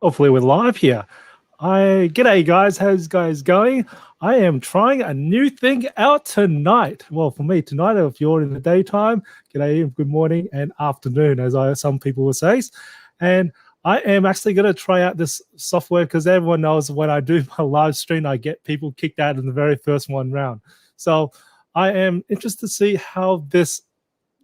Hopefully we're live here. G'day guys, how's you guys going? I am trying a new thing out tonight. Well, for me tonight, if you're in the daytime, g'day, good morning and afternoon, as some people will say. And I am actually going to try out this software because everyone knows when I do my live stream, I get people kicked out in the very first one round. So I am interested to see how this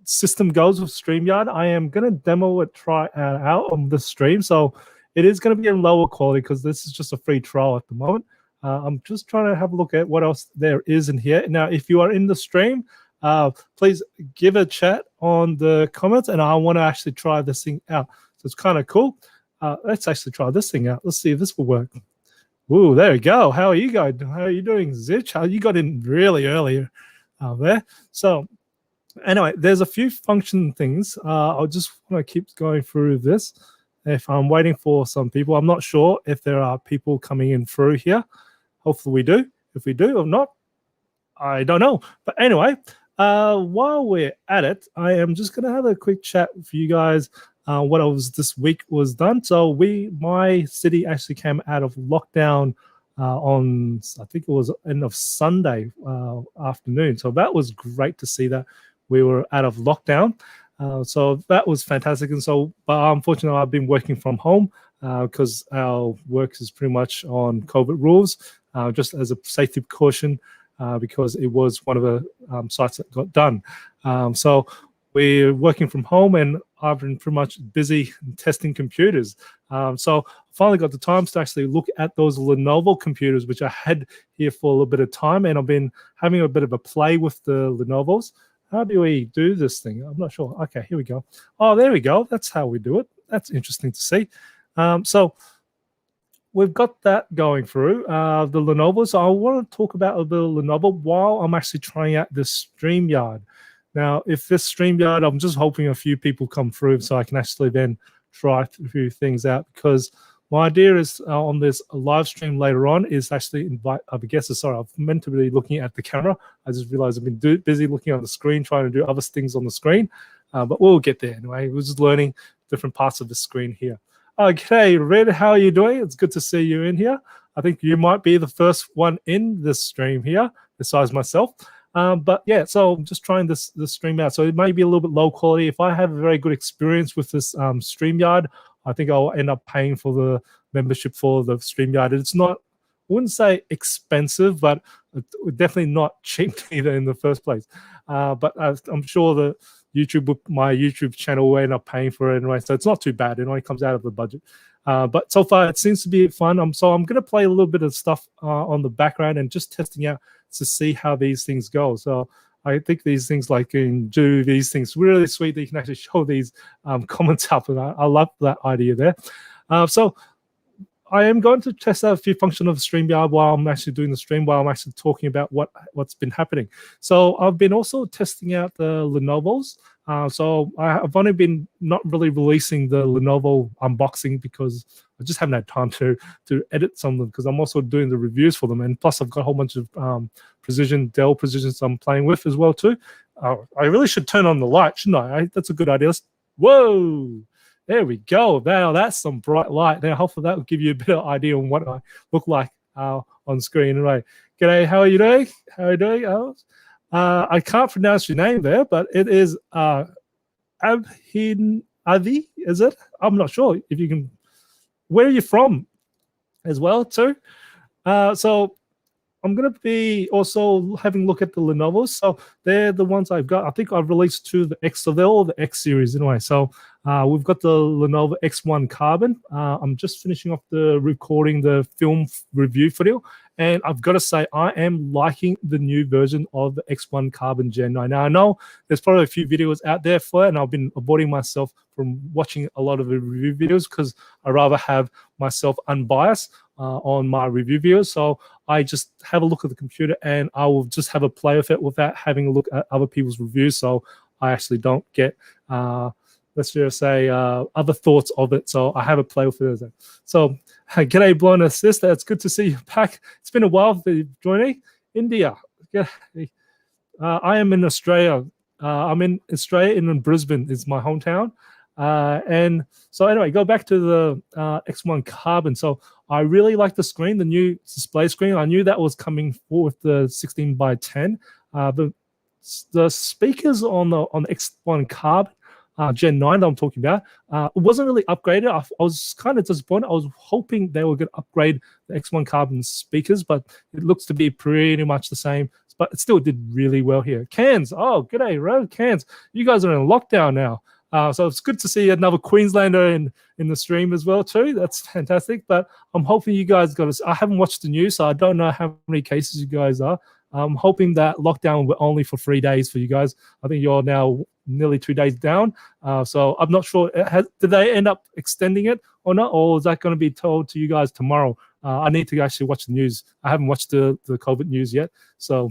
system goes with StreamYard. I am going to demo it, try it out on the stream. So it is going to be in lower quality because this is just a free trial at the moment. I'm just trying to have a look at what else there is in here. Now, if you are in the stream, please give a chat on the comments, and I want to actually try this thing out. So it's kind of cool. Let's actually try this thing out. Let's see if this will work. Ooh, there we go. How are you guys? How are you doing, Zitch? How you got in really early there. So anyway, there's a few function things. I'll just want to keep going through this. If I'm waiting for some people, I'm not sure if there are people coming in through here. Hopefully we do. If we do or not, I don't know. But anyway, while we're at it, I am just going to have a quick chat for you guys. What else this week was done. So my city actually came out of lockdown on, I think it was end of Sunday afternoon. So that was great to see that we were out of lockdown. So that was fantastic. And so, but unfortunately, I've been working from home because our work is pretty much on COVID rules, just as a safety precaution, because it was one of the sites that got done. So we're working from home, and I've been pretty much busy testing computers. So I finally got the time to actually look at those Lenovo computers, which I had here for a little bit of time, and I've been having a bit of a play with the Lenovos. How do we do this thing? I'm not sure. Okay, here we go. Oh, there we go. That's how we do it. That's interesting to see. So we've got that going through the Lenovo. So I want to talk about the Lenovo while I'm actually trying out this StreamYard. Now, if this StreamYard, I'm just hoping a few people come through so I can actually then try a few things out, because my idea is on this live stream later on is actually invite other guests. Sorry, I'm meant to be looking at the camera. I just realized I've been busy looking on the screen, trying to do other things on the screen. But we'll get there anyway. We're just learning different parts of the screen here. Okay, Red, how are you doing? It's good to see you in here. I think you might be the first one in this stream here, besides myself. But yeah, so I'm just trying this stream out. So it may be a little bit low quality. If I have a very good experience with this StreamYard, I think I'll end up paying for the membership for the StreamYard. It's not, I wouldn't say expensive, but definitely not cheap either in the first place. But I'm sure that my YouTube channel will end up paying for it anyway. So it's not too bad. It only comes out of the budget. But so far, it seems to be fun. So I'm going to play a little bit of stuff on the background and just testing out to see how these things go. So I think these things, like can do these things really sweet that you can actually show these comments up, and I love that idea there. So I am going to test out a few functions of StreamYard while I'm actually doing the stream, while I'm actually talking about what's been happening. So I've been also testing out the Lenovos. So I've only been not really releasing the Lenovo unboxing because I just haven't had time to edit some of them, because I'm also doing the reviews for them. And plus I've got a whole bunch of Dell Precisions I'm playing with as well too. I really should turn on the light, shouldn't I? That's a good idea. Whoa! There we go. Now that's some bright light. Now hopefully that will give you a bit of idea on what I look like on screen. Right. G'day, how are you doing? How are you doing, Alice? I can't pronounce your name there, but it is Abhin Avi, is it? I'm not sure if you can. Where are you from as well, too? So I'm going to be also having a look at the Lenovo's. So they're the ones I've got. I think I've released two of the X, so they're all the X series anyway. So we've got the Lenovo X1 Carbon. I'm just finishing off recording the film review video. And I've got to say, I am liking the new version of the X1 Carbon Gen 9. Now, I know there's probably a few videos out there for it, and I've been avoiding myself from watching a lot of the review videos because I rather have myself unbiased on my review videos. So I just have a look at the computer, and I will just have a play with it without having a look at other people's reviews. So I actually don't get let's just say other thoughts of it. So I have a play with it. So g'day, Blonde Sister. It's good to see you back. It's been a while for joining. India. I am in Australia. I'm in Australia, in Brisbane is my hometown. And so anyway, go back to the X1 Carbon. So I really like the screen, the new display screen. I knew that was coming forward with the 16 by 10. But the speakers on the X1 Carbon Gen 9 that I'm talking about, it wasn't really upgraded. I was kind of disappointed. I was hoping they were going to upgrade the X1 Carbon speakers, but it looks to be pretty much the same. But it still did really well here. Cairns, oh, g'day, Ro, Cairns. You guys are in lockdown now. So it's good to see another Queenslander in the stream as well too. That's fantastic. But I'm hoping you guys got us. I haven't watched the news, so I don't know how many cases you guys are. I'm hoping that lockdown will only for 3 days for you guys. I think you're now nearly 2 days down. So I'm not sure. Did they end up extending it or not? Or is that going to be told to you guys tomorrow? I need to actually watch the news. I haven't watched the COVID news yet. So,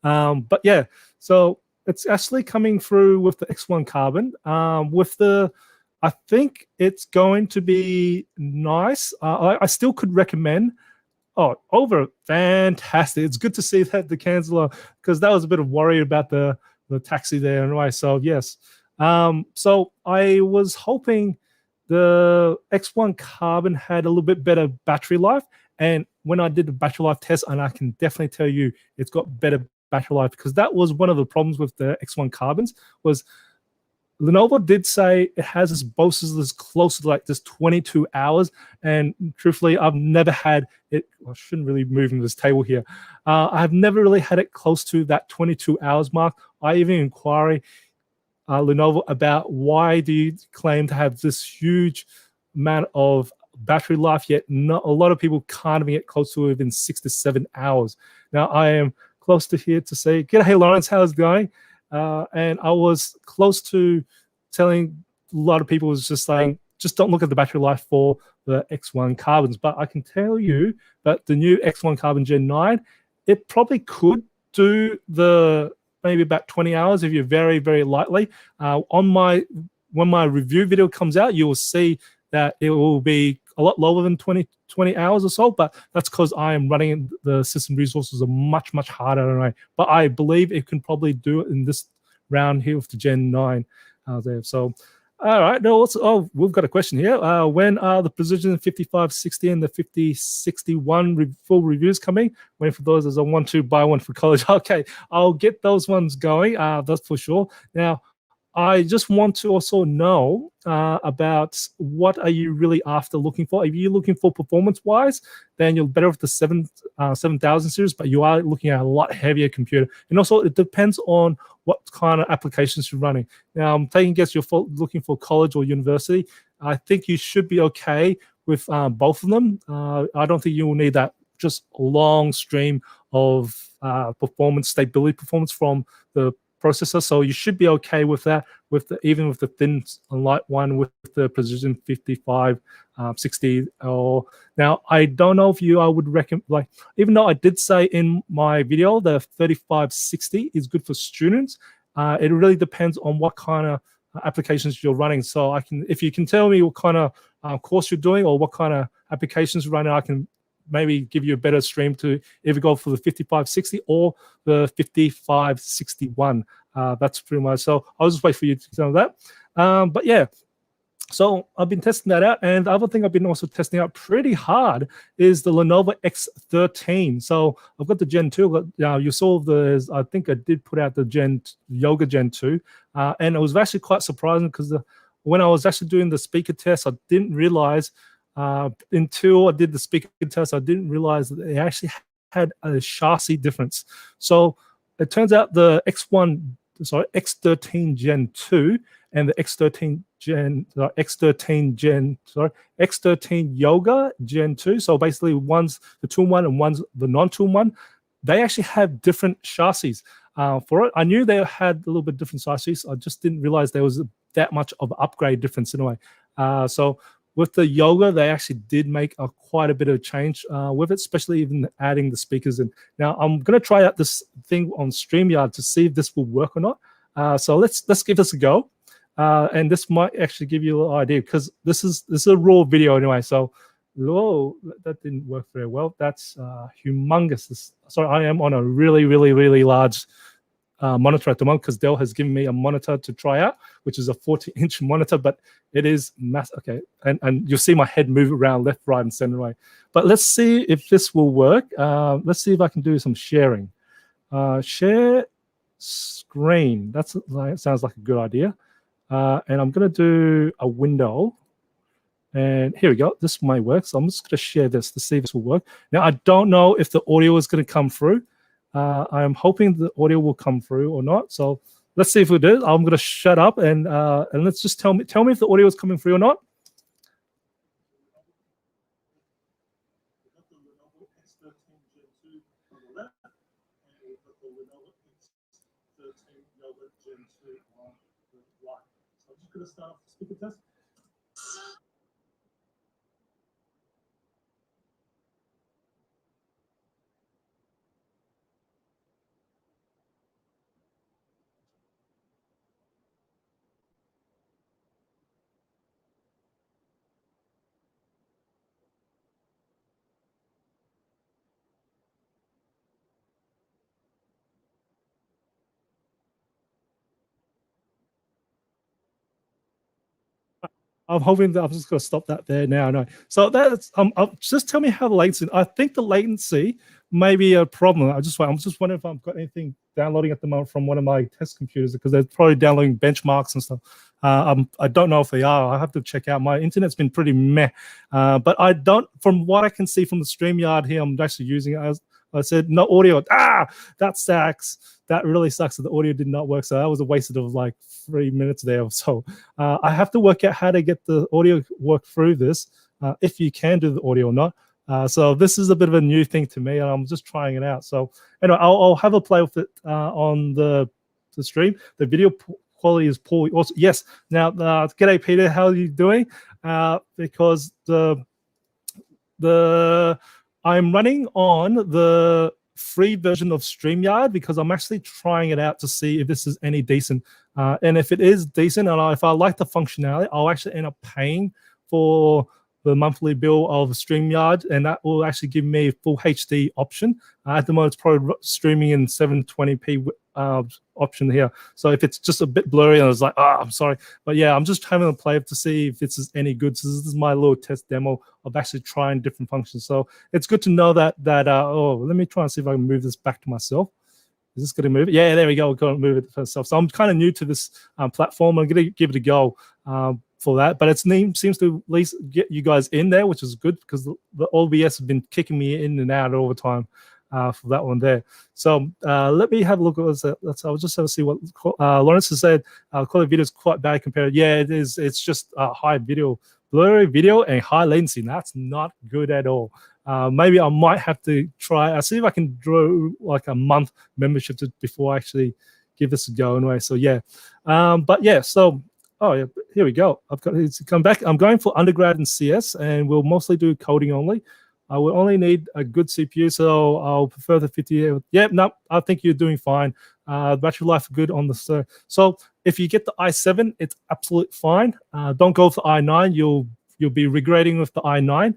but yeah, so it's actually coming through with the X1 Carbon. I think it's going to be nice. I still could recommend. Oh, over fantastic! It's good to see that the Cairns, because that was a bit of worry about the taxi there anyway. So yes, so I was hoping the X1 Carbon had a little bit better battery life, and when I did the battery life test, and I can definitely tell you it's got better battery life, because that was one of the problems with the X1 Carbons. Was Lenovo did say it has this boasts this close to like this 22 hours, and truthfully, I've never had it. I shouldn't really move in this table here. I have never really had it close to that 22 hours mark. I even inquired Lenovo about why do you claim to have this huge amount of battery life, yet not a lot of people can't even get close to it within 6 to 7 hours. Now I am close to here to say, "G'day, Lawrence, how's it going?" And I was close to telling a lot of people, was just saying, just don't look at the battery life for the X1 Carbons. But I can tell you that the new X1 Carbon Gen 9, it probably could do the maybe about 20 hours if you're very, very lightly. When my review video comes out, you will see that it will be a lot lower than 20 hours or so, but that's because I am running the system resources are much, much harder anyway. But I believe it can probably do it in this round here with the Gen 9 there. So, all right. No, we've got a question here. When are the Precision 5560 and the 5061 full reviews coming? Waiting for those as I want to buy one for college. Okay, I'll get those ones going. That's for sure. Now, I just want to also know about what are you really after looking for. If you're looking for performance-wise, then you're better with the 7000 series, but you are looking at a lot heavier computer. And also, it depends on what kind of applications you're running. Now, I'm taking a guess you're looking for college or university. I think you should be okay with both of them. I don't think you will need that just long stream of stability performance from the processor, so you should be okay with that. Even with the thin and light one with the Precision 5560. Now I don't know if I would recommend, even though I did say in my video the 3560 is good for students. It really depends on what kind of applications you're running. So if you can tell me what kind of course you're doing or what kind of applications you're running, I can maybe give you a better stream to either go for the 5560 or the 5561. That's pretty much. So I'll just wait for you to tell that. But yeah, so I've been testing that out. And the other thing I've been also testing out pretty hard is the Lenovo X13. So I've got the Gen 2. You saw I think I did put out the Yoga Gen 2. And it was actually quite surprising because when I was actually doing the speaker test, I didn't realize until I did the speaker test, I didn't realize that they actually had a chassis difference. So it turns out the X13 Gen 2 and the X13 Yoga Gen 2. So basically, one's the tool one and one's the non-tool one. They actually have different chassis for it. I knew they had a little bit different chassis. I just didn't realize there was that much of an upgrade difference in a way. So with the Yoga, they actually did make quite a bit of change with it, especially even adding the speakers in. Now, I'm going to try out this thing on StreamYard to see if this will work or not. So let's give this a go. And this might actually give you a little idea because this is a raw video anyway. So, whoa, that didn't work very well. That's humongous. Sorry, I am on a really, really, really large monitor at the moment, because Dell has given me a monitor to try out, which is a 40-inch monitor, but it is massive. Okay, and you'll see my head move around left, right, and center way. But let's see if this will work. Let's see if I can do some sharing. Share screen. That sounds like a good idea. And I'm going to do a window. And here we go. This might work. So I'm just going to share this to see if this will work. Now, I don't know if the audio is going to come through. I'm hoping the audio will come through or not. So let's see if it is. I'm going to shut up and let's just tell me if the audio is coming through or not. So I'm just going to start off the speaker test. I'm hoping that I'm just going to stop that there now. No, so that's just tell me how the latency. I think the latency may be a problem. I'm just wondering if I've got anything downloading at the moment from one of my test computers, because they're probably downloading benchmarks and stuff. I don't know if they are. I have to check out. My internet's been pretty meh, but I don't. From what I can see from the StreamYard here, I'm actually using it. As I said, no audio. That sucks. That really sucks that the audio did not work. So that was a waste of like 3 minutes there or so. I have to work out how to get the audio work through this, if you can do the audio or not. So this is a bit of a new thing to me, and I'm just trying it out. So anyway, I'll have a play with it on the stream. The video quality is poor. Also, yes. Now, g'day Peter, how are you doing? Because I'm running on the free version of StreamYard, because I'm actually trying it out to see if this is any decent. And if it is decent, and if I like the functionality, I'll actually end up paying for the monthly bill of StreamYard, and that will actually give me a full HD option. At the moment, it's probably streaming in 720p option here. So if it's just a bit blurry, and I was like, I'm sorry. But yeah, I'm just having a play to see if this is any good. So this is my little test demo of actually trying different functions. So it's good to know that, let me try and see if I can move this back to myself. Is this going to move it? Yeah, there we go. We're going to move it for itself. So I'm kind of new to this platform. I'm going to give it a go for that. But it seems to at least get you guys in there, which is good, because the OBS has been kicking me in and out all the time for that one there. So let me have a look at what's that. I'll just have to see what Lawrence has said. Quality video is quite bad compared. Yeah, it is. It's just high video, blurry video, and high latency. That's not good at all. Maybe I might have to try. I'll see if I can draw like a month membership before I actually give this a go anyway. So yeah, but yeah. So yeah, here we go. I've got it to come back. I'm going for undergrad in CS, and we'll mostly do coding only. I will only need a good CPU, so I'll prefer the 50. Yeah, no, I think you're doing fine. Battery life good on the so if you get the i7, it's absolutely fine. Don't go for the i9. You'll be regretting with the i9.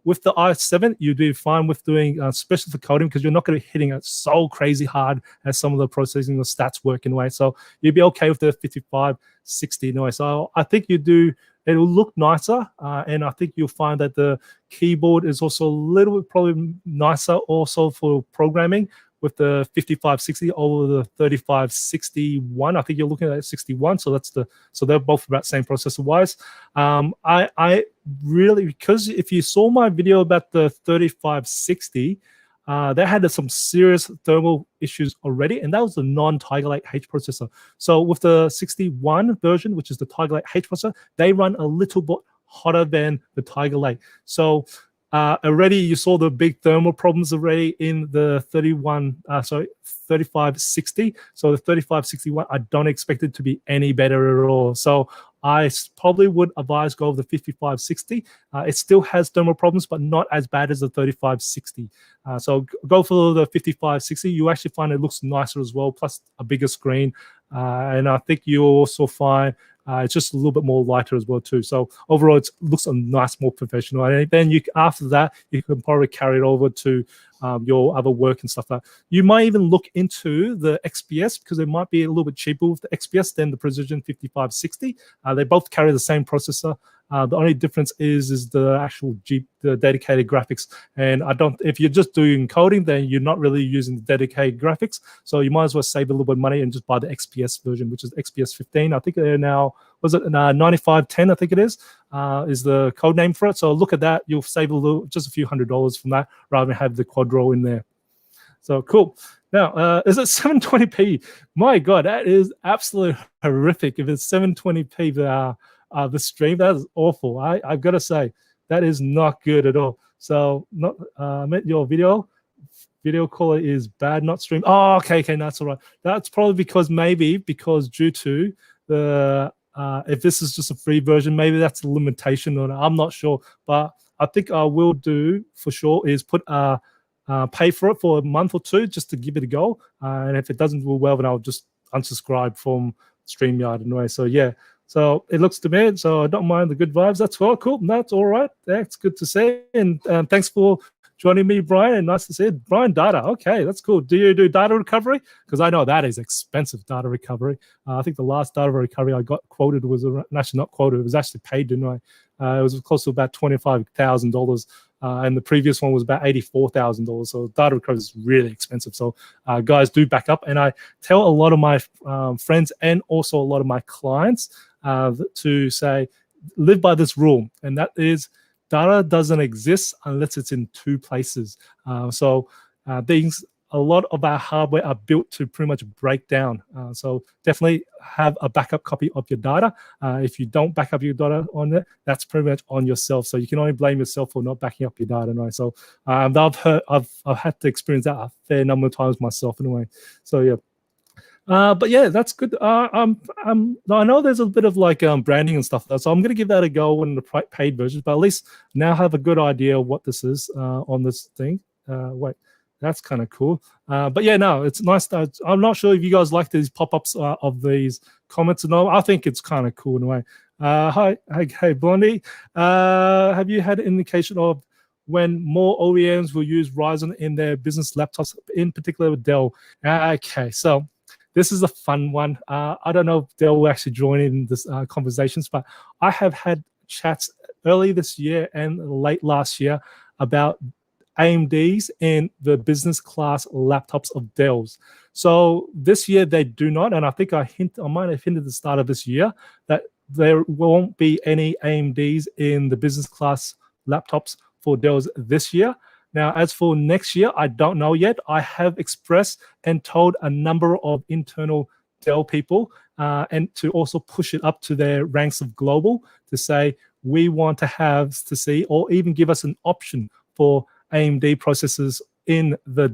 With the i7, you'd be fine with doing especially for coding, because you're not going to be hitting it so crazy hard as some of the processing or stats work in a way. So you'd be okay with the 5560 anyway. So I think it'll look nicer, and I think you'll find that the keyboard is also a little bit probably nicer also for programming with the 5560 over the 3561. I think you're looking at 61. So they're both about same processor wise. I really, because if you saw my video about the 3560, they had some serious thermal issues already, and that was the non-Tiger Lake H processor. So with the 61 version, which is the Tiger Lake H processor, they run a little bit hotter than the Tiger Lake. So already you saw the big thermal problems already in the 3560. So the 3561, I don't expect it to be any better at all. So I probably would advise go with the 5560. It still has thermal problems, but not as bad as the 3560. So go for the 5560. You actually find it looks nicer as well, plus a bigger screen. And I think you'll also find it's just a little bit more lighter as well too. So overall, it looks a nice, more professional. And then after that, you can probably carry it over to your other work and stuff like that. You might even look into the XPS because it might be a little bit cheaper with the XPS than the Precision 5560. They both carry the same processor. The only difference is the actual the dedicated graphics. And if you're just doing coding, then you're not really using the dedicated graphics. So you might as well save a little bit of money and just buy the XPS version, which is XPS 15. I think they're now, was it 9510? I think it is the code name for it. So look at that. You'll save just a few $100s from that rather than have the Quadro in there. So cool. Now, is it 720p? My God, that is absolutely horrific. If it's 720p, the stream, that is awful. I've got to say, that is not good at all. So, your video quality is bad, not stream. Oh, okay, that's all right. That's probably because due to the if this is just a free version, maybe that's a limitation on it. I'm not sure, but I think I will do for sure is pay for it for a month or two just to give it a go. And if it doesn't do well, then I'll just unsubscribe from StreamYard anyway. So yeah. So it looks to me, so I don't mind the good vibes. That's all cool. That's all right. That's good to see. And thanks for joining me, Brian. And nice to see you. Brian, data. Okay, that's cool. Do you do data recovery? Because I know that is expensive, data recovery. I think the last data recovery I got quoted was actually not quoted. It was actually paid, didn't I? It was close to about $25,000. And the previous one was about $84,000. So data recovery is really expensive. So guys, do back up. And I tell a lot of my friends and also a lot of my clients to say, live by this rule. And that is data doesn't exist unless it's in two places. A lot of our hardware are built to pretty much break down. So definitely have a backup copy of your data. If you don't back up your data on it, that's pretty much on yourself. So you can only blame yourself for not backing up your data, right? So I've had to experience that a fair number of times myself anyway. So yeah. But yeah, that's good. I know there's a bit of like branding and stuff, so I'm going to give that a go in the paid version. But at least now I have a good idea of what this is on this thing. Wait. That's kind of cool. But yeah, no, it's nice. I'm not sure if you guys like these pop-ups of these comments and all. I think it's kind of cool in a way. Hey, Blondie. Have you had an indication of when more OEMs will use Ryzen in their business laptops, in particular with Dell? Okay, so this is a fun one. I don't know if Dell will actually join in this conversations, but I have had chats early this year and late last year about AMDs and the business class laptops of Dell's. So this year they do not, and I think I might have hinted at the start of this year that there won't be any AMDs in the business class laptops for Dell's this year. Now, as for next year, I don't know yet. I have expressed and told a number of internal Dell people and to also push it up to their ranks of global to say we want to see or even give us an option for AMD processors in the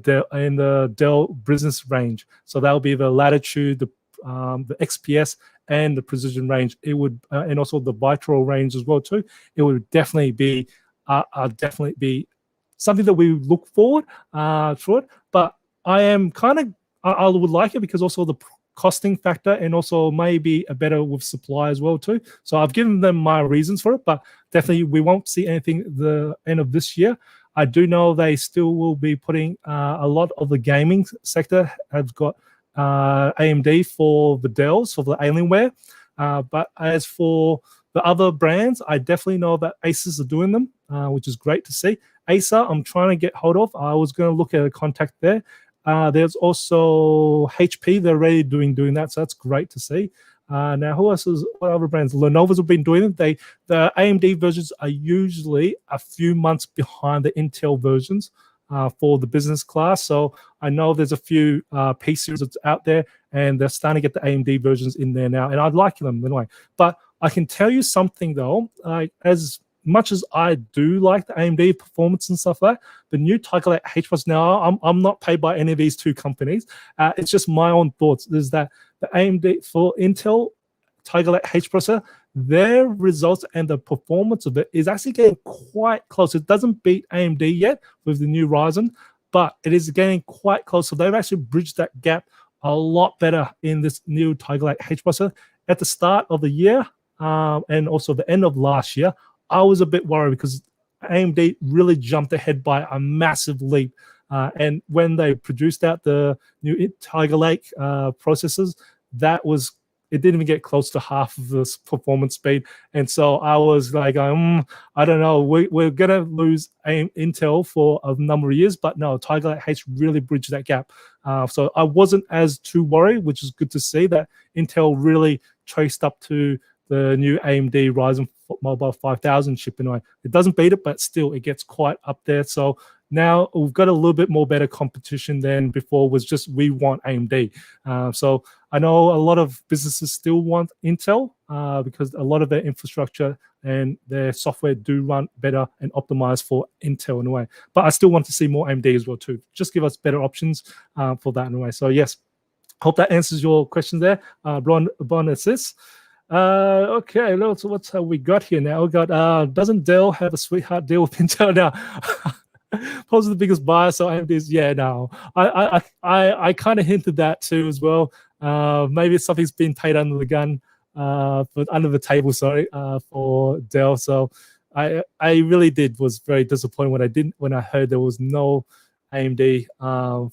Dell business range. So that'll be the Latitude, the XPS, and the Precision range. It would, and also the Vitro range as well too. It would definitely be something that we look forward to it. But I am I would like it because also the costing factor and also maybe a better with supply as well too. So I've given them my reasons for it, but definitely we won't see anything the end of this year. I do know they still will be putting a lot of the gaming sector have got AMD for the Dells, for the Alienware. But as for the other brands, I definitely know that Asus are doing them, which is great to see. Acer, I'm trying to get hold of. I was going to look at a contact there. There's also HP. They're already doing that, so that's great to see. Now, what other brands? Lenovo's have been doing it. The AMD versions are usually a few months behind the Intel versions for the business class. So I know there's a few P series that's out there, and they're starting to get the AMD versions in there now, and I'd like them anyway. But I can tell you something though, as much as I do like the AMD performance and stuff like that, the new Tiger Lake H Plus now, I'm not paid by any of these two companies. It's just my own thoughts. Is that the AMD for Intel Tiger Lake H processor, their results and the performance of it is actually getting quite close. It doesn't beat AMD yet with the new Ryzen, but it is getting quite close. So they've actually bridged that gap a lot better in this new Tiger Lake H processor. At the start of the year and also the end of last year, I was a bit worried because AMD really jumped ahead by a massive leap And when they produced out the new Tiger Lake processors, it didn't even get close to half of this performance speed. And so I was like, I don't know, we're going to lose Intel for a number of years, but no, Tiger Lake H really bridged that gap. So I wasn't as too worried, which is good to see that Intel really traced up to the new AMD Ryzen Mobile 5000 chip. Anyway, it doesn't beat it, but still it gets quite up there. So now we've got a little bit more better competition than before. Was just we want AMD. So I know a lot of businesses still want Intel because a lot of their infrastructure and their software do run better and optimize for Intel in a way. But I still want to see more AMD as well too. Just give us better options for that in a way. So yes, hope that answers your question there, Bon Assist. Okay, what have we got here now? We got doesn't Dell have a sweetheart deal with Intel now? Pose the biggest buyer, so AMD's no. I kind of hinted that too as well. Maybe something's been paid under the gun, but under the table, sorry, for Dell. So I really was very disappointed when I heard there was no AMD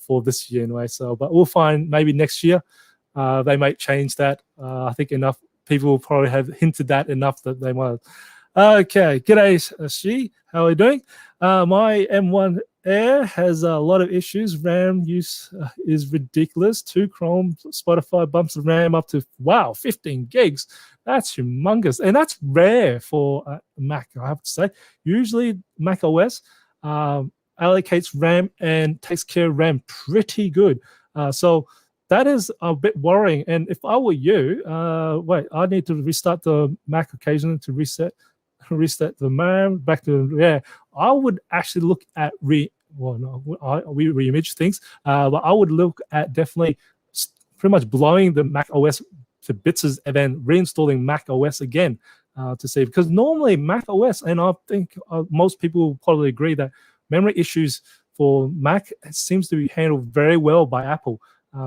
for this year anyway. So, but we'll find maybe next year they might change that. I think enough people will probably have hinted that enough that they might. Okay, g'day, Shi. How are you doing? My M1 Air has a lot of issues. RAM use is ridiculous. 2 Chrome, Spotify bumps the RAM up to 15 gigs. That's humongous, and that's rare for Mac. I have to say. Usually, Mac OS allocates RAM and takes care of RAM pretty good. So that is a bit worrying. And if I were you, I need to restart the Mac occasionally to reset the RAM back to I would actually look at re-image things, but I would look at definitely pretty much blowing the Mac OS to bits and then reinstalling Mac OS again to see, because normally Mac OS, and I think most people will probably agree that memory issues for Mac seems to be handled very well by Apple.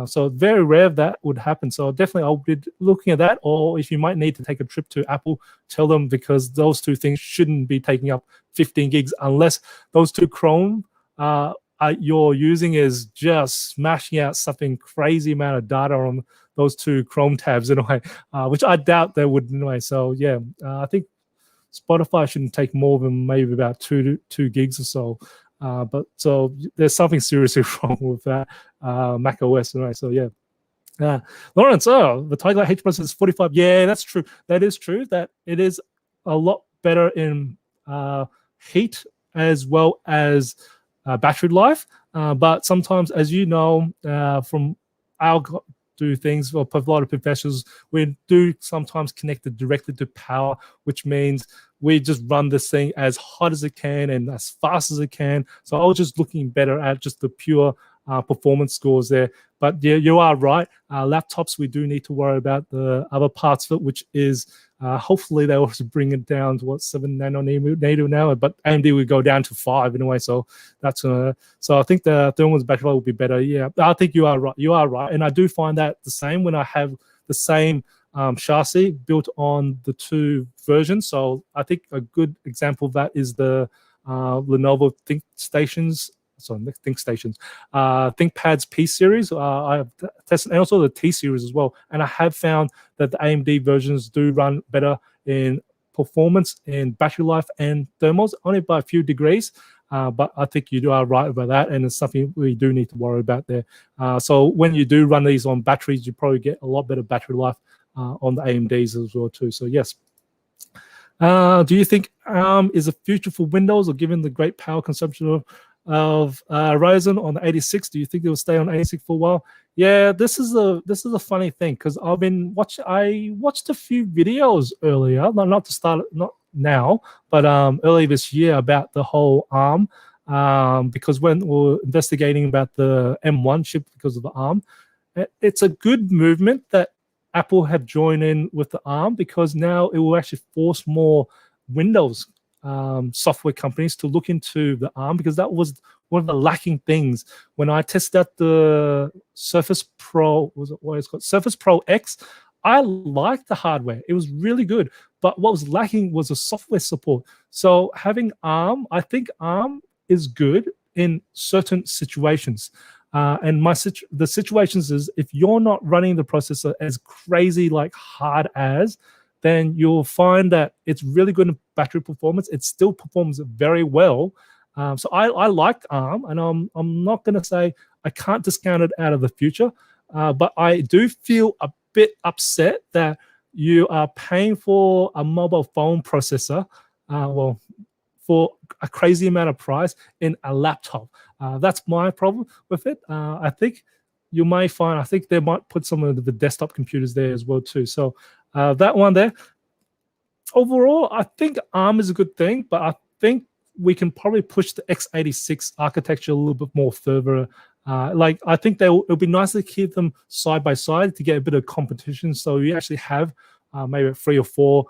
So very rare that would happen. So definitely I'll be looking at that, or if you might need to take a trip to Apple, tell them, because those two things shouldn't be taking up 15 gigs unless those 2 Chrome you're using is just smashing out something crazy amount of data on those 2 Chrome tabs in a way, which I doubt they would in a way. So yeah, I think Spotify shouldn't take more than maybe about 2 gigs or so. But so there's something seriously wrong with that Mac OS, right? So yeah. Lawrence, the Tiger Lake H processor is 45. Yeah, that's true. That is true. That it is a lot better in heat as well as battery life. But sometimes, as you know, from our do things, or a lot of professionals, we do sometimes connect it directly to power, which means we just run this thing as hot as it can and as fast as it can. So I was just looking better at just the pure performance scores there. But yeah, you are right. Laptops, we do need to worry about the other parts of it, which is hopefully they also bring it down to 7 nanometer now, but AMD will go down to 5 in a way. So that's so I think the thermal's battery life will be better. Yeah, I think you are right. You are right, and I do find that the same when I have the same chassis built on the 2 versions. So I think a good example of that is the Lenovo ThinkPads P series. I have tested, and also the T series as well. And I have found that the AMD versions do run better in performance, in battery life, and thermals, only by a few degrees. But I think you are right about that, and it's something we do need to worry about there. So when you do run these on batteries, you probably get a lot better battery life on the AMDs as well too. So yes. Do you think ARM is a future for Windows, or given the great power consumption of Ryzen on the 86, do you think it will stay on 86 for a while? Yeah, this is a funny thing, because I watched a few videos earlier, not now, but early this year, about the whole ARM, because when we were investigating about the M1 chip because of the ARM, it's a good movement that Apple have joined in with the ARM, because now it will actually force more Windows software companies to look into the ARM, because that was one of the lacking things when I tested out the Surface Pro. What it's called? Surface Pro X. I liked the hardware; it was really good. But what was lacking was the software support. So having ARM, I think ARM is good in certain situations. And the situations is if you're not running the processor as crazy, like hard as, then you'll find that it's really good in battery performance. It still performs very well. So I like ARM, and I'm not going to say I can't discount it out of the future, but I do feel a bit upset that you are paying for a mobile phone processor, for a crazy amount of price in a laptop. That's my problem with it. I think you may find, I think they might put some of the desktop computers there as well too. So that one there. Overall, I think ARM is a good thing, but I think we can probably push the x86 architecture a little bit more further. Like I think it'll be nice to keep them side by side to get a bit of competition. So you actually have maybe 3 or 4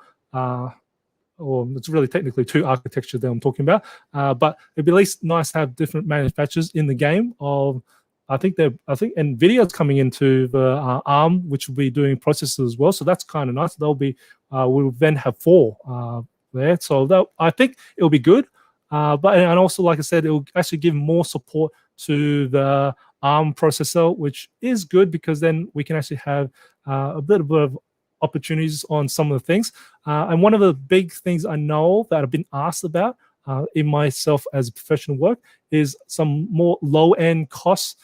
or it's really technically 2 architectures that I'm talking about. But it'd be at least nice to have different manufacturers in the game. I think Nvidia's coming into the ARM, which will be doing processors as well. So that's kind of nice. We'll then have 4 there. So I think it'll be good. And also, like I said, it will actually give more support to the ARM processor, which is good because then we can actually have a bit of opportunities on some of the things. And one of the big things I know that I've been asked about in myself as a professional work is some more low-end cost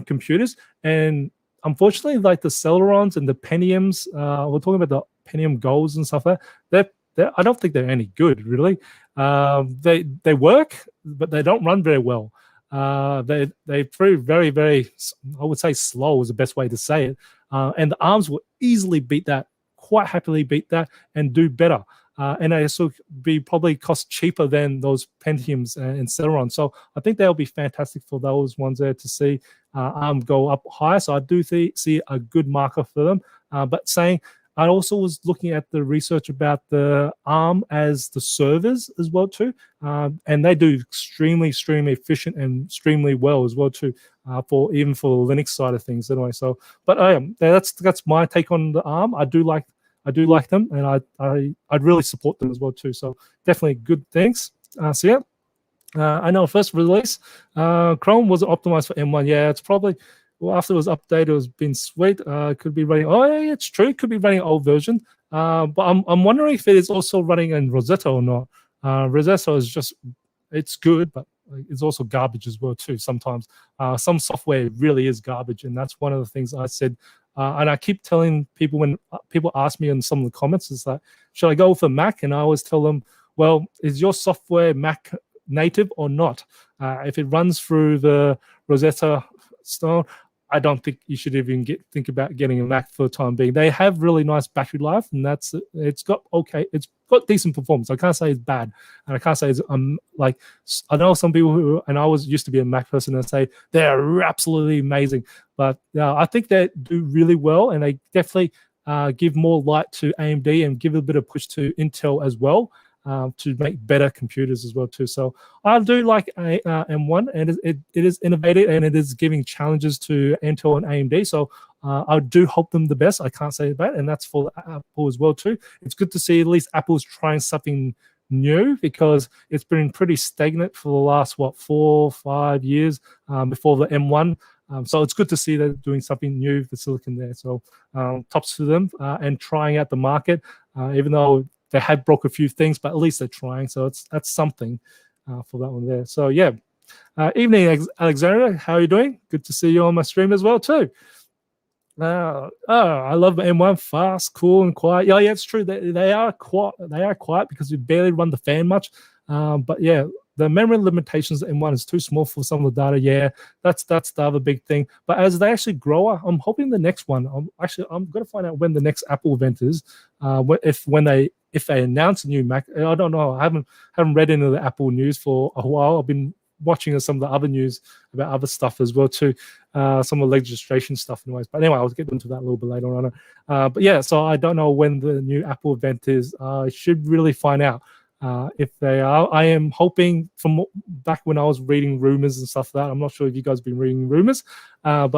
computers. And unfortunately, like the Celerons and the Pentiums, we're talking about the Pentium Golds and stuff like that, I don't think they're any good, really. They work, but they don't run very well. They prove very, very, I would say slow is the best way to say it. And the ARMs will easily beat that, quite happily beat that, and do better. And they also probably cost cheaper than those Pentiums and Celeron. So I think they'll be fantastic for those ones there to see ARM go up higher. So I do see a good marker for them. But saying, I also was looking at the research about the ARM as the servers as well too, and they do extremely efficient and extremely well as well too, for the Linux side of things anyway. So, but that's my take on the ARM. I do like them, and I'd really support them as well too. So definitely good things. So yeah, I know first release, Chrome wasn't optimized for M1. Yeah, it's probably. Well, after it was updated, it was been sweet. Could be running. Oh, yeah, it's true. It could be running old version. But I'm wondering if it is also running in Rosetta or not. Rosetta is just, it's good, but it's also garbage as well too. Sometimes some software really is garbage, and that's one of the things I said. And I keep telling people when people ask me in some of the comments, is like, should I go for Mac? And I always tell them, well, is your software Mac native or not? If it runs through the Rosetta Stone, I don't think you should even think about getting a Mac for the time being. They have really nice battery life, and it's got decent performance. I can't say it's bad, and I can't say it's like, I know some people who, and I used to be a Mac person, and say they're absolutely amazing, but I think they do really well, and they definitely give more light to AMD and give a bit of push to Intel as well. To make better computers as well too. So I do like M1, and it is innovative, and it is giving challenges to Intel and AMD. So I do hope them the best. I can't say that, and that's for Apple as well too. It's good to see at least Apple's trying something new, because it's been pretty stagnant for the last 4 or 5 years before the M1. So it's good to see they're doing something new for silicon there. So tops to them and trying out the market, even though they had broke a few things, but at least they're trying. So that's something for that one there. So yeah, evening, Alexandra. How are you doing? Good to see you on my stream as well too. I love M1, fast, cool, and quiet. Yeah, it's true. They are quiet. They are quiet because we barely run the fan much. But yeah, the memory limitations in M1 is too small for some of the data. Yeah, that's the other big thing. But as they actually grow, I'm hoping the next one. I'm going to find out when the next Apple event is. If they announce a new Mac. I don't know. I haven't read into the Apple news for a while. I've been watching some of the other news about other stuff as well too, some of the legislation stuff anyways. But anyway, I'll get into that a little bit later on. But yeah, so I don't know when the new Apple event is. I should really find out if they are. I am hoping, from back when I was reading rumors and stuff like that. I'm not sure if you guys have been reading rumors, but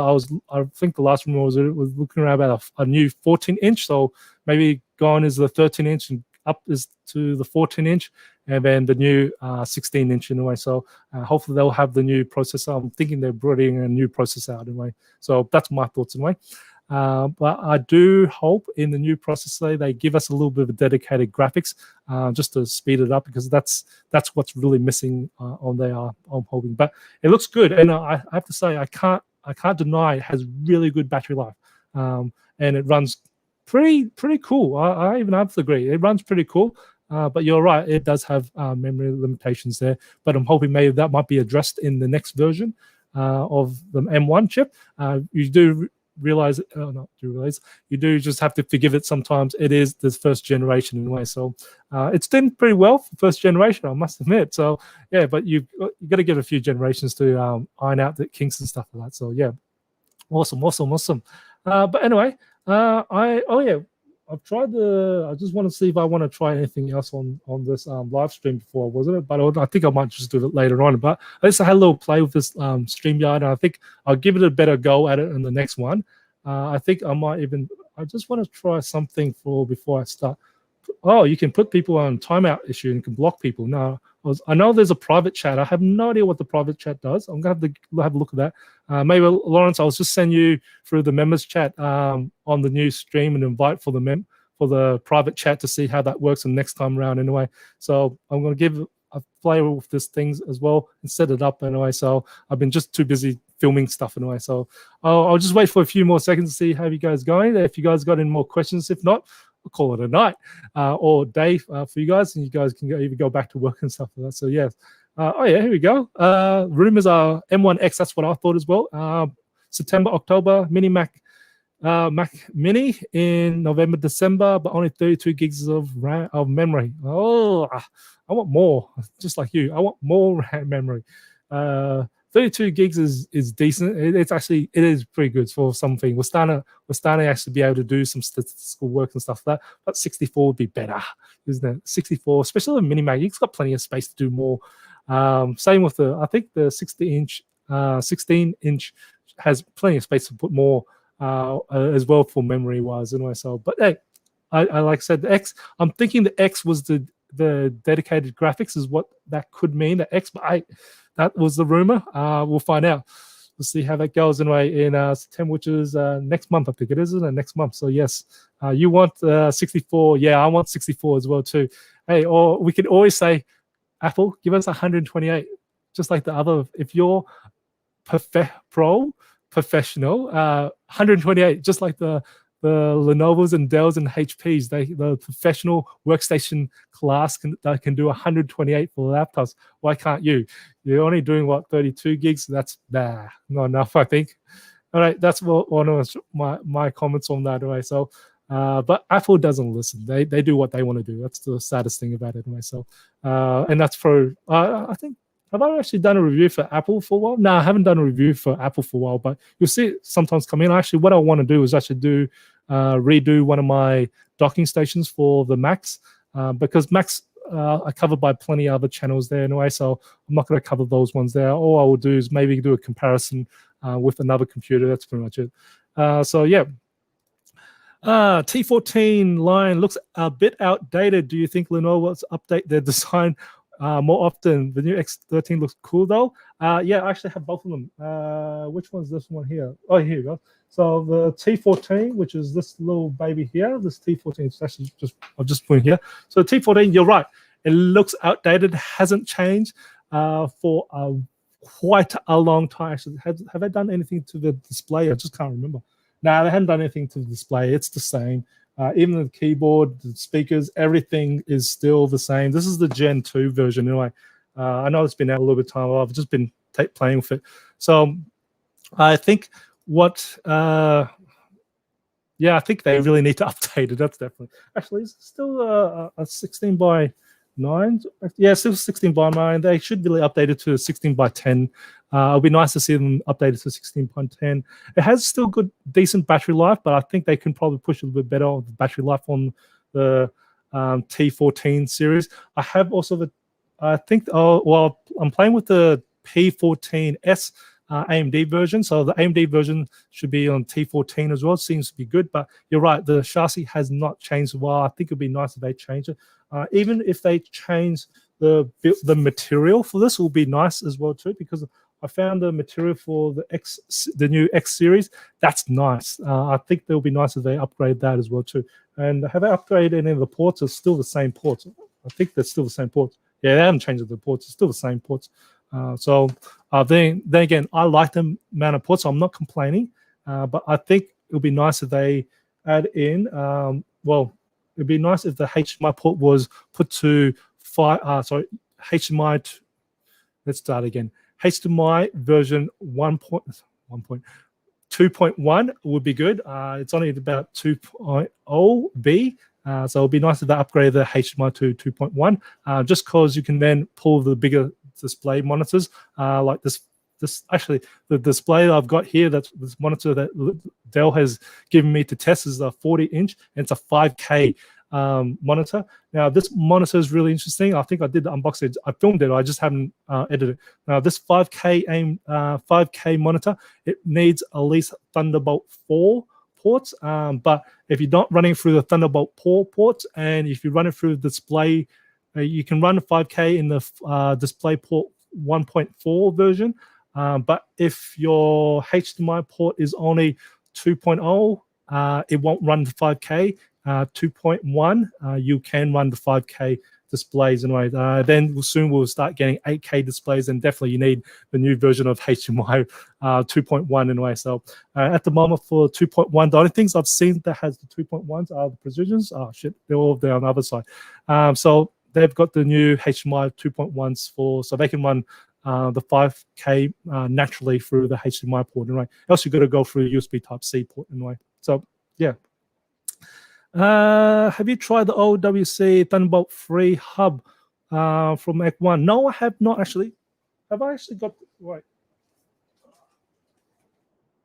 I think the last rumor was looking around about a new 14-inch. So maybe gone is the 13-inch and up is to the 14-inch, and then the new 16-inch anyway. So hopefully they'll have the new processor. I'm thinking they're bringing a new processor out anyway. So that's my thoughts anyway. But I do hope in the new processor they give us a little bit of dedicated graphics just to speed it up, because that's what's really missing on there. I'm hoping, but it looks good, and I have to say I can't deny it has really good battery life, and it runs pretty cool. I even have to agree, it runs pretty cool. But you're right, it does have memory limitations there. But I'm hoping maybe that might be addressed in the next version of the M1 chip. You do realize, you do just have to forgive it sometimes. It is this first generation anyway, so it's done pretty well for first generation, I must admit. So yeah, but you've got to give a few generations to iron out the kinks and stuff like that. So yeah, awesome. But anyway, I've tried I just want to see if I want to try anything else on this live stream before, wasn't it? But I think I might just do it later on. But at least I had a little play with this StreamYard, and I think I'll give it a better go at it in the next one. I think I might even, I just want to try something before I start. Oh, you can put people on timeout issue and you can block people. No, I know there's a private chat. I have no idea what the private chat does. I'm going to have a look at that. Maybe, Lawrence, I'll just send you through the members chat on the new stream and invite for the private chat to see how that works the next time around anyway. So I'm going to give a flavor with this things as well and set it up anyway. So I've been just too busy filming stuff anyway. So I'll just wait for a few more seconds to see how you guys going. If you guys got any more questions, if not, we'll call it a night or day for you guys, and you guys can even go back to work and stuff like that. So yeah. Here we go. Rumors are M1X. That's what I thought as well. September, October, Mini Mac Mini in November, December, but only 32 gigs of RAM, of memory. Oh, I want more. Just like you, I want more RAM memory. 32 gigs is decent. It is pretty good for something. We're starting to actually be able to do some statistical work and stuff like that. But 64 would be better, isn't it? 64, especially the Mini Mac, it's got plenty of space to do more. Same with I think the 16-inch has plenty of space to put more as well for memory wise anyway. So, but hey, I like I said, the X. I'm thinking the X was the dedicated graphics is what that could mean. The X, but that was the rumor. We'll find out. We'll see how that goes anyway in September, which is next month. I think it is, isn't it? Next month. So yes, you want 64? Yeah, I want 64 as well too. Hey, or we could always say, Apple, give us 128, just like the other. If you're professional, 128, just like the Lenovo's and Dells and HPs. The professional workstation class can do 128 for laptops. Why can't you? You're only doing what, 32 gigs? That's not enough, I think. All right, that's one of my comments on that. Anyway, so but Apple doesn't listen. They do what they want to do. That's the saddest thing about it anyway. So and that's for I think. Have I actually done a review for Apple for a while? No, I haven't done a review for Apple for a while, but you'll see it sometimes come in. Actually, what I want to do is actually redo one of my docking stations for the Macs, because Macs are covered by plenty of other channels there anyway, so I'm not going to cover those ones there. All I will do is maybe do a comparison with another computer. That's pretty much it. So yeah. T14 line looks a bit outdated. Do you think Lenovo will update their design more often? The new X13 looks cool though. Yeah, I actually have both of them. Which one's this one here? Oh, here you go. So the T14, which is this little baby here, this T14 is actually I'll just put it here. So the T14, you're right. It looks outdated, hasn't changed for quite a long time. Actually, have they done anything to the display? I just can't remember. No, they haven't done anything to the display. It's the same. Even the keyboard, the speakers, everything is still the same. This is the Gen 2 version anyway. I know it's been out a little bit of time. I've just been playing with it. So I think I think they really need to update it. That's definitely. Actually, it's still a 16 by 9. Yeah, still 16 by 9. They should really update it to 16 by 10. It'll be nice to see them updated to 16 by 10. It has still good, decent battery life, but I think they can probably push a little bit better on the battery life on the T14 series. I have also I'm playing with the P14S AMD version. So the AMD version should be on T14 as well. It seems to be good, but you're right. The chassis has not changed well. I think it'd be nice if they change it. Even if they change the material for this will be nice as well too, because I found the material for the new X series. That's nice. I think it'll be nice if they upgrade that as well too. And have they upgraded any of the ports? It's still the same ports. I think they're still the same ports. Yeah, they haven't changed the ports. It's still the same ports. Then again, I like the amount of ports, so I'm not complaining. But I think it'll be nice if they add in. It'd be nice if the HDMI port was put to HDMI. Let's start again. HDMI version 2.1 would be good. It's only about 2.0B. So it'll be nice if they upgrade the HDMI to 2.1, just because you can then pull the bigger display monitors like this. Actually, the display I've got here, that's this monitor that Dell has given me to test, is a 40-inch, and it's a 5K monitor. Now, this monitor is really interesting. I think I did the unboxing. I filmed it. I just haven't edited it. Now, this 5K monitor, it needs at least Thunderbolt 4 ports. But if you're not running through the Thunderbolt 4 ports, and if you run it through the display, you can run 5K in the DisplayPort 1.4 version. But if your HDMI port is only 2.0, it won't run the 5K. 2.1, you can run the 5K displays anyway. Then soon we'll start getting 8K displays, and definitely you need the new version of HDMI 2.1 anyway. So at the moment for 2.1, the only things I've seen that has the 2.1s are the precisions. Oh shit, they're all there on the other side. So they've got the new HDMI 2.1s so they can run the 5K naturally through the HDMI port anyway. Else you've got to go through the USB Type-C port anyway. So yeah. Have you tried the OWC Thunderbolt 3 hub from X1? No, I have not actually. Have I actually got right?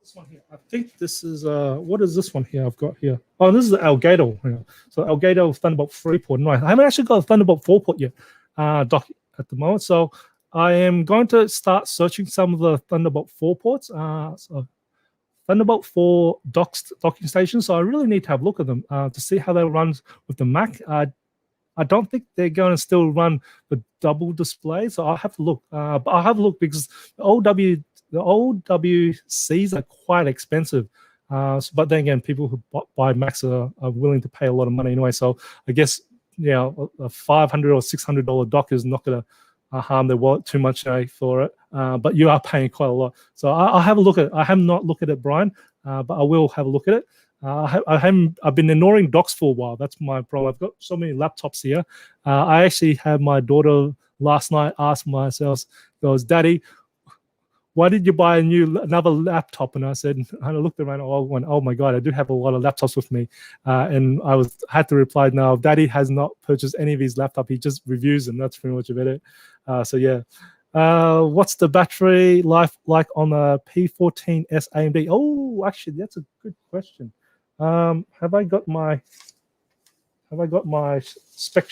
This one here. I think this is what is this one here? I've got here. Oh, this is the Elgato. Yeah. So Elgato Thunderbolt 3 port. Right. I haven't actually got a Thunderbolt 4 port yet, dock at the moment. So I am going to start searching some of the Thunderbolt 4 ports. So Thunderbolt 4 docking stations. So I really need to have a look at them to see how they run with the Mac. I don't think they're going to still run the double display, so I'll have to look. But I'll have a look because the OWCs are quite expensive. But then again, people who buy Macs are willing to pay a lot of money anyway. So I guess a $500 or $600 dock is not going to harm their wallet too much for it. But you are paying quite a lot. So I'll have a look at it. I have not looked at it, Brian, but I will have a look at it. I've been ignoring docks for a while. That's my problem. I've got so many laptops here. I actually had my daughter last night ask myself, goes, "Daddy, why did you buy another laptop?" And I said, I looked around, oh my God, I do have a lot of laptops with me. And I had to reply, no, Daddy has not purchased any of his laptop. He just reviews them. That's pretty much about it. So yeah. What's the battery life like on the P14S AMD? Oh, actually, that's a good question. Have I got my spec,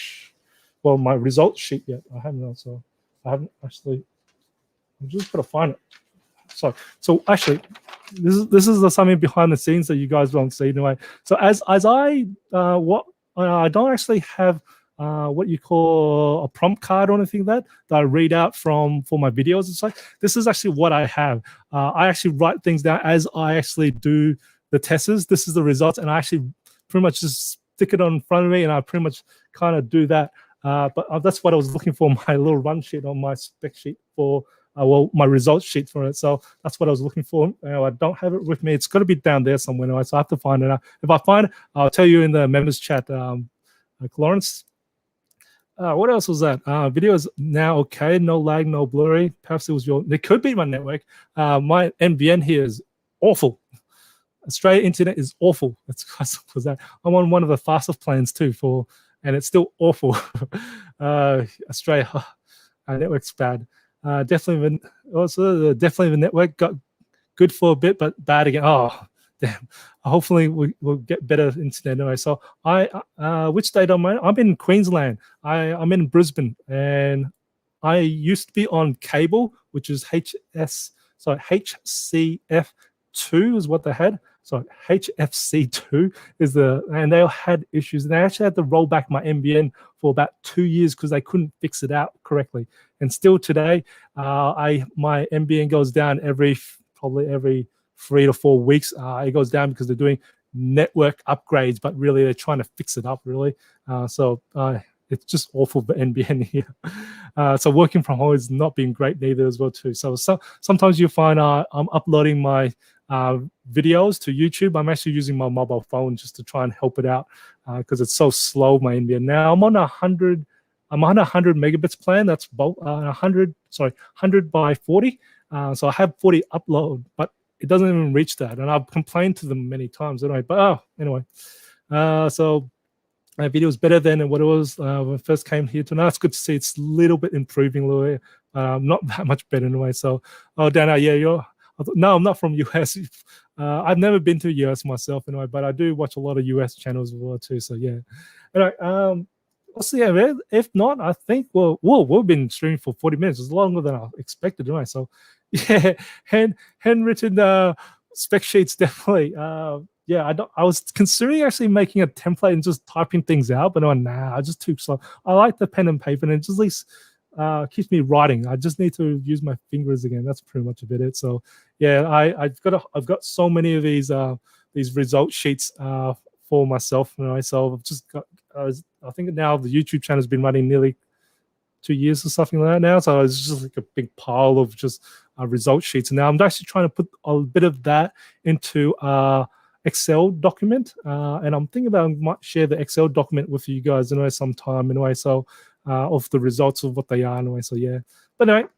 my results sheet yet? I haven't. So I haven't actually. I'm just gonna find it. So actually, this is something behind the scenes that you guys won't see anyway. So I don't actually have what you call a prompt card or anything that I read out for my videos. It's like this is actually what I have. I actually write things down as I actually do the tests. This is the results, and I actually pretty much just stick it on in front of me, and I pretty much kind of do that. But that's what I was looking for, my little run sheet on my spec sheet for. My results sheet for it. So that's what I was looking for. I don't have it with me. It's got to be down there somewhere. Anyway, so I have to find it out. If I find it, I'll tell you in the members chat. Lawrence. What else was that? Video is now okay. No lag, no blurry. Perhaps it was it could be my network. My NBN here is awful. Australia internet is awful. That's because that I'm on one of the fastest plans too and it's still awful. Australia network's bad. Definitely the network got good for a bit, but bad again. Oh, damn. Hopefully we'll get better internet anyway. So which state am I? I'm in Queensland. I'm in Brisbane, and I used to be on cable, which is HCF2 is what they had. So HFC2 is and they had issues. And they actually had to roll back my NBN for about 2 years because they couldn't fix it out correctly. And still today, my NBN goes down probably every 3 to 4 weeks. It goes down because they're doing network upgrades, but really they're trying to fix it up, really. It's just awful for NBN here. So working from home has not been great neither as well too. So sometimes you find I'm uploading my videos to YouTube. I'm actually using my mobile phone just to try and help it out because it's so slow, my NBN. Now I'm on 100 megabits plan. That's 100 by 40. So I have 40 upload, but it doesn't even reach that. And I've complained to them many times anyway. But anyway, so my video is better than what it was when I first came here tonight. It's good to see it's a little bit improving a little bit. Not that much better anyway. So, Dana, yeah, no, I'm not from US. I've never been to US myself anyway, but I do watch a lot of US channels as well too. So yeah. Anyway, we'll see. If not, I think we've been streaming for 40 minutes. It's longer than I expected anyway. So yeah, handwritten spec sheets definitely. Yeah, I was considering actually making a template and just typing things out, but nah, I just too slow. I like the pen and paper, and it just at least keeps me writing. I just need to use my fingers again. That's pretty much about it. So yeah, I've got so many of these result sheets for myself. So I've just got. I think now the YouTube channel has been running nearly 2 years or something like that now. So it's just like a big pile of just result sheets. And now I'm actually trying to put a bit of that into Excel document, and I'm thinking about I might share the Excel document with you guys anyway sometime anyway. So of the results of what they are anyway. So yeah, but anyway,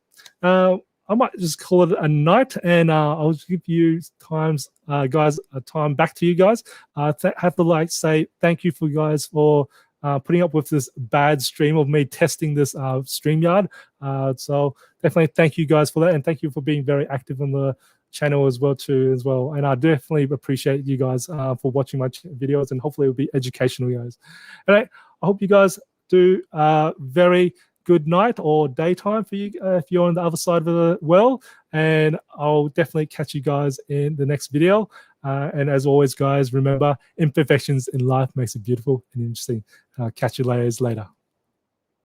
I might just call it a night, and I'll give you guys a time back to you guys. Have to say thank you for you guys for putting up with this bad stream of me testing this StreamYard. So definitely thank you guys for that, and thank you for being very active on the channel as well. And I definitely appreciate you guys for watching my videos, and hopefully it'll be educational, guys. All right, I hope you guys do very good night or daytime for you if you're on the other side of the world, and I'll definitely catch you guys in the next video. And as always, guys, remember, imperfections in life makes it beautiful and interesting. Catch you later.